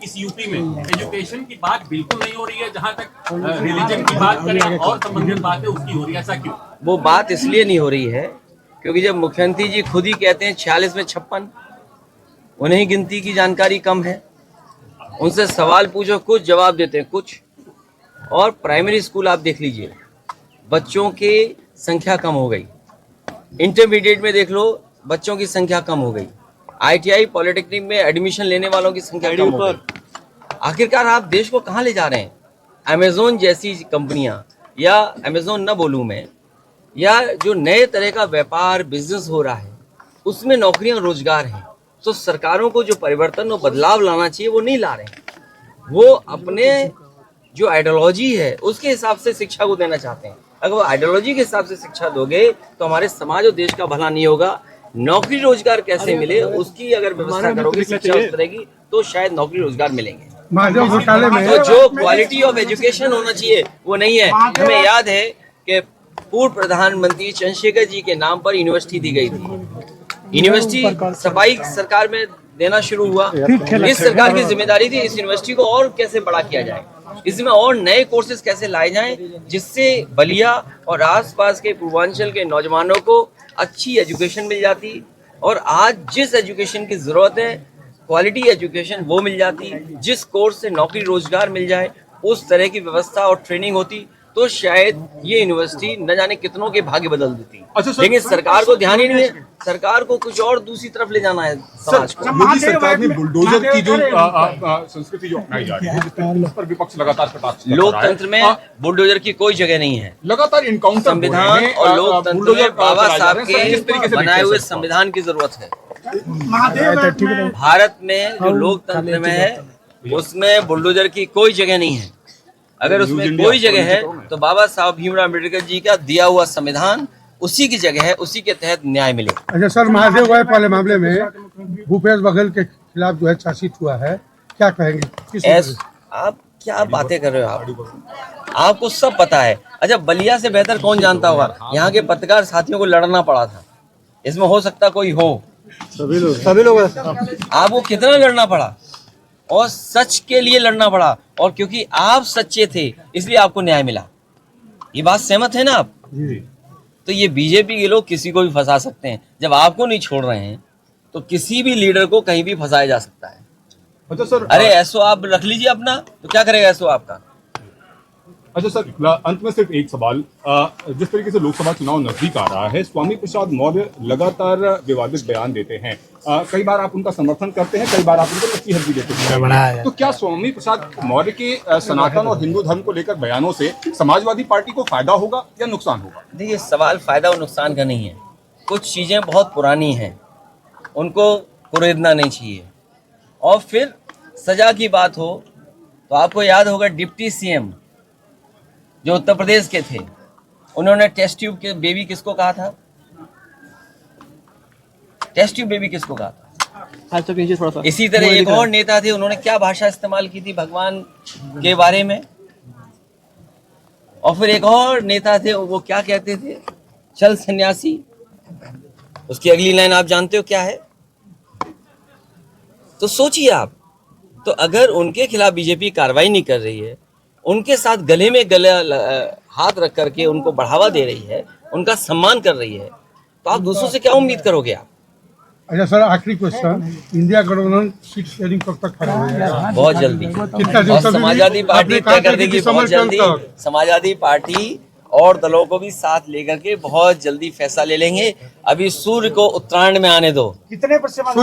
इस यूपी में एजुकेशन की बात बिल्कुल नहीं हो रही है, जहां तक रिलीजन की बात करें और संबंधित बातें उसकी हो रही है, ऐसा क्यों? वो बात इसलिए नहीं हो रही है क्योंकि जब मुख्यमंत्री जी खुद ही कहते हैं 46 में 56, उन्हें गिनती की जानकारी कम है। उनसे सवाल पूछो कुछ जवाब देते हैं कुछ। और प्राइमरी स्कूल आप देख लीजिए, बच्चों की संख्या कम हो गई। इंटरमीडिएट में देख लो, बच्चों की संख्या कम हो गई। ITI पॉलिटेक्निक में एडमिशन लेने वालों की संख्या कम हो गई। आखिरकार आप देश को कहाँ ले जा रहे हैं? अमेजोन जैसी कंपनियां, या अमेजोन न बोलूं मैं, या जो नए तरह का व्यापार बिजनेस हो रहा है, उसमें नौकरियां रोजगार हैं। तो सरकारों को जो परिवर्तन और बदलाव लाना चाहिए वो नहीं ला रहे हैं। वो अपने जो आइडियोलॉजी है उसके हिसाब से शिक्षा को देना चाहते हैं। अगर वो आइडियोलॉजी के हिसाब से शिक्षा दोगे तो हमारे समाज और देश का भला नहीं होगा। नौकरी रोजगार कैसे मिले उसकी अगर व्यवस्था करोगे, शिक्षा उस तरह की, तो शायद नौकरी रोजगार मिलेंगे। तो जो क्वालिटी ऑफ एजुकेशन होना चाहिए वो नहीं है। हमें याद है कि पूर्व प्रधानमंत्री चंद्रशेखर जी के नाम पर यूनिवर्सिटी दी गई थी। यूनिवर्सिटी सफाई सरकार में देना शुरू हुआ। इस सरकार की जिम्मेदारी थी इस यूनिवर्सिटी को और कैसे बड़ा किया जाए, इसमें और नए कोर्सेज कैसे लाए जाएं, जिससे बलिया और आसपास के पूर्वांचल के नौजवानों को अच्छी एजुकेशन मिल जाती। और आज जिस एजुकेशन की जरूरत है, क्वालिटी एजुकेशन, वो मिल जाती। जिस कोर्स से नौकरी रोजगार मिल जाए उस तरह की व्यवस्था और ट्रेनिंग होती, तो शायद ये यूनिवर्सिटी न जाने कितनों के भाग्य बदल देती। लेकिन सरकार को ध्यान ही नहीं है। सरकार को कुछ और दूसरी तरफ ले जाना है समाज को। मोदी सरकार ने बुलडोजर की जो संस्कृति जो अपनाई जा रही है, जिस पर विपक्ष लगातार कटाक्ष कर रहा है, लोकतंत्र में बुलडोजर की कोई जगह नहीं है। लगातार इनकाउंटर संविधान और लोकतंत्र में बाबा साहब के बनाए हुए संविधान की जरूरत है। भारत में जो लोकतंत्र में है उसमें बुलडोजर की कोई जगह नहीं है। अगर उसमें कोई जगह है तो बाबा साहब भीमराव अम्बेडकर जी का दिया हुआ संविधान उसी की जगह है, उसी के तहत न्याय मिले। अच्छा सर, महादेव गौड़ वाले मामले में भूपेश बघेल के खिलाफ जो है चार्जशीट हुआ है, क्या कहेंगे? आप क्या बातें कर रहे हो? आपको सब पता है। अच्छा, बलिया से बेहतर कौन जानता होगा? यहाँ के पत्रकार साथियों को लड़ना पड़ा था, इसमें हो सकता कोई हो, सभी लोग आपको कितना लड़ना पड़ा और सच के लिए लड़ना पड़ा, और क्योंकि आप सच्चे थे इसलिए आपको न्याय मिला। ये बात सहमत है ना आप? तो ये बीजेपी के लोग किसी को भी फंसा सकते हैं। जब आपको नहीं छोड़ रहे हैं तो किसी भी लीडर को कहीं भी फंसाया जा सकता है। अच्छा सर, अरे ऐसो आप रख लीजिए अपना, तो क्या करेगा ऐसो आपका? अच्छा सर, अंत में सिर्फ एक सवाल। जिस तरीके से लोकसभा चुनाव नजदीक आ रहा है, स्वामी प्रसाद मौर्य लगातार विवादित बयान देते हैं। कई बार आप उनका समर्थन करते हैं, कई बार आप उनको कच्ची हड्डी देते हैं। तो क्या स्वामी प्रसाद मौर्य के सनातन और हिंदू धर्म को लेकर बयानों से समाजवादी पार्टी को फायदा होगा या नुकसान होगा? देखिए, सवाल फायदा और नुकसान का नहीं है। कुछ चीजें बहुत पुरानी हैं, उनको कुरेदना नहीं चाहिए। और फिर सजा की बात हो तो आपको याद होगा डिप्टी CM जो उत्तर प्रदेश के थे, उन्होंने टेस्ट ट्यूब के बेबी किसको कहा था? टेस्ट ट्यूब बेबी किसको कहा था? इसी तरह एक और नेता थे, उन्होंने क्या भाषा इस्तेमाल की थी भगवान के बारे में? और फिर एक और नेता थे, वो क्या कहते थे? चल सन्यासी। उसकी अगली लाइन आप जानते हो क्या है? तो सोचिए आप, तो अगर उनके खिलाफ बीजेपी कार्रवाई नहीं कर रही है, उनके साथ गले में हाथ रख करके उनको बढ़ावा दे रही है, उनका सम्मान कर रही है, तो आप दूसरों से क्या उम्मीद करोगे आप? अच्छा सर, आखिरी क्वेश्चन, इंडिया गठबंधन सीट शेयरिंग कब तक खड़ा होगा? बहुत जल्दी। और समाजवादी पार्टी तय कर देगी बहुत जल्दी। समाजवादी पार्टी और दलों को भी साथ लेकर के बहुत जल्दी फैसला ले लेंगे। अभी सूर्य को उत्तरायण में आने दो। कितने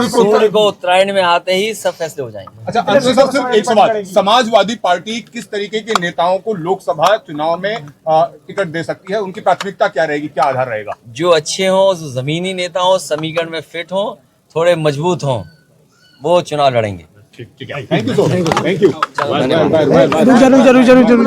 सूर्य को उत्तरायण में आते ही सब फैसले हो जाएंगे। अच्छा, अंत में सिर्फ एक सवाल, समाजवादी पार्टी किस तरीके के नेताओं को लोकसभा चुनाव में टिकट दे सकती है? उनकी प्राथमिकता क्या रहेगी, क्या आधार रहेगा? जो अच्छे हों, जो जमीनी नेता हों, समीकरण में फिट हों, थोड़े मजबूत हों, वो चुनाव लड़ेंगे। ठीक है, thank you so much, thank you. जरूर।